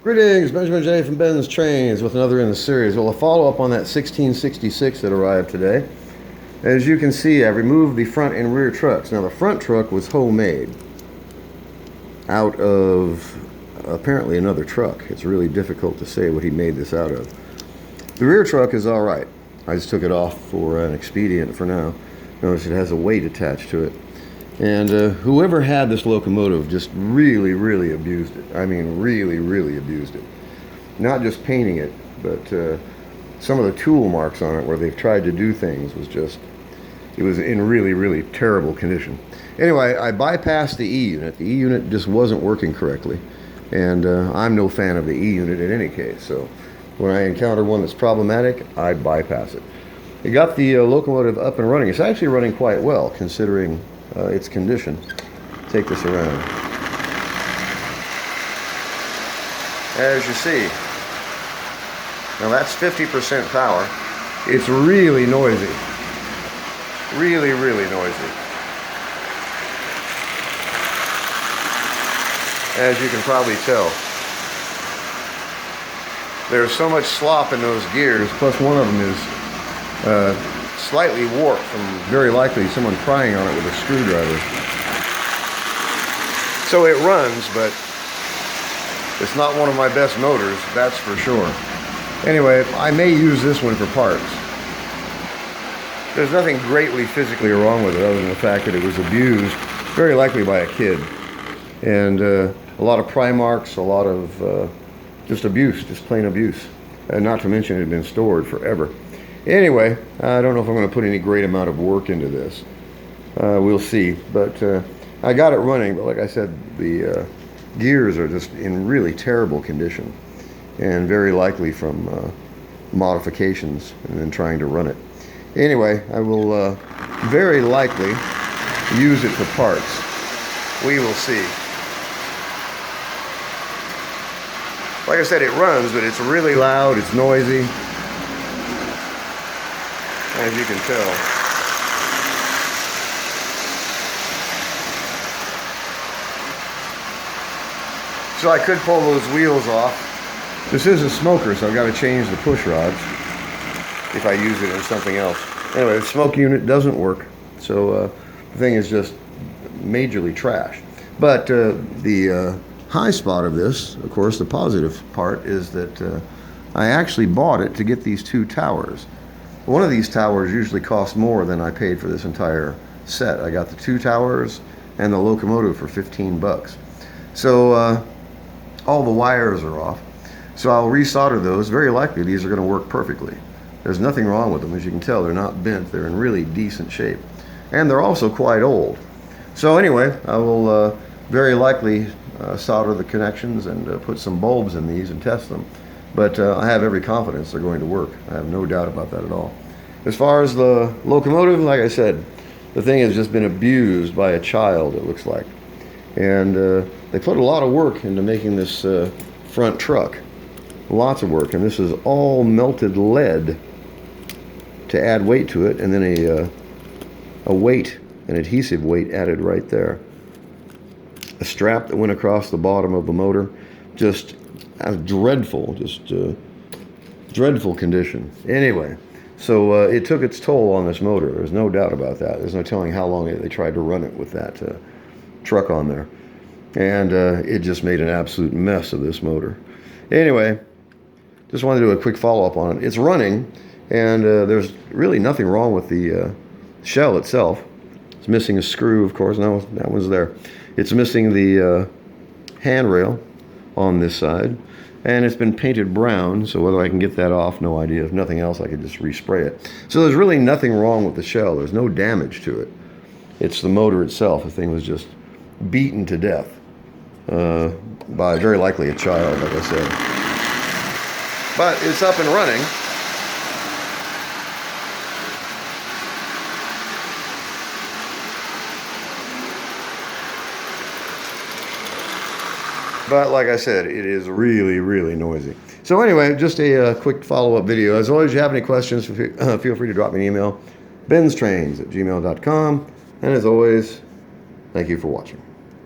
Greetings, Benjamin J. from Ben's Trains with another in the series. Well, a follow-up on that 1666 that arrived today. As you can see, I've removed the front and rear trucks. Now, the front truck was homemade out of apparently another truck. It's really difficult to say what he made this out of. The rear truck is all right. I just took it off for an expedient for now. Notice it has a weight attached to it. And whoever had this locomotive just really, really abused it. I mean, really, really abused it. Not just painting it, but some of the tool marks on it where they've tried to do things was just, it was in really, really terrible condition. Anyway, I bypassed the E unit. The E unit just wasn't working correctly. And I'm no fan of the E unit in any case. So when I encounter one that's problematic, I bypass it. I got the locomotive up and running. It's actually running quite well considering its condition. Take this around. As you see, now that's 50% power. It's really noisy. Really, really noisy. As you can probably tell. There's so much slop in those gears, plus one of them is slightly warped from very likely someone prying on it with a screwdriver. So it runs, but it's not one of my best motors, that's for sure. Anyway, I may use this one for parts. There's nothing greatly physically wrong with it other than the fact that it was abused, very likely by a kid. And a lot of pry marks, a lot of just abuse, just plain abuse. And not to mention it had been stored forever. Anyway, I don't know if I'm going to put any great amount of work into this. We'll see. But I got it running, but like I said, the gears are just in really terrible condition. And very likely from modifications and then trying to run it. Anyway, I will very likely use it for parts. We will see. Like I said, it runs, but it's really loud, it's noisy, as you can tell. So I could pull those wheels off. This is a smoker, so I've got to change the push rods if I use it in something else. Anyway, the smoke unit doesn't work, so the thing is just majorly trashed. But the high spot of this, of course, the positive part is that I actually bought it to get these two towers. One of these towers usually costs more than I paid for this entire set. I got the two towers and the locomotive for 15 bucks. So all the wires are off. So I'll resolder those. Very likely these are going to work perfectly. There's nothing wrong with them. As you can tell, they're not bent. They're in really decent shape. And they're also quite old. So anyway, I will very likely solder the connections and put some bulbs in these and test them. But I have every confidence they're going to work. I have no doubt about that at all. As far as the locomotive, like I said, the thing has just been abused by a child, it looks like. And they put a lot of work into making this front truck. Lots of work. And this is all melted lead to add weight to it. And then a weight, an adhesive weight added right there. A strap that went across the bottom of the motor, just dreadful, dreadful condition. Anyway, so it took its toll on this motor. There's no doubt about that. There's no telling how long they tried to run it with that truck on there. And it just made an absolute mess of this motor. Anyway, just wanted to do a quick follow-up on it. It's running, and there's really nothing wrong with the shell itself. It's missing a screw, of course. No, that one's there. It's missing the handrail on this side, and it's been painted brown, so whether I can get that off, no idea. If nothing else, I could just respray it. So there's really nothing wrong with the shell. There's no damage to it. It's the motor itself. The thing was just beaten to death by very likely a child, like I said. But it's up and running. But like I said, it is really, really noisy. So anyway, just a quick follow-up video. As always, if you have any questions, feel free to drop me an email. BENZTRAINZ@gmail.com. And as always, thank you for watching.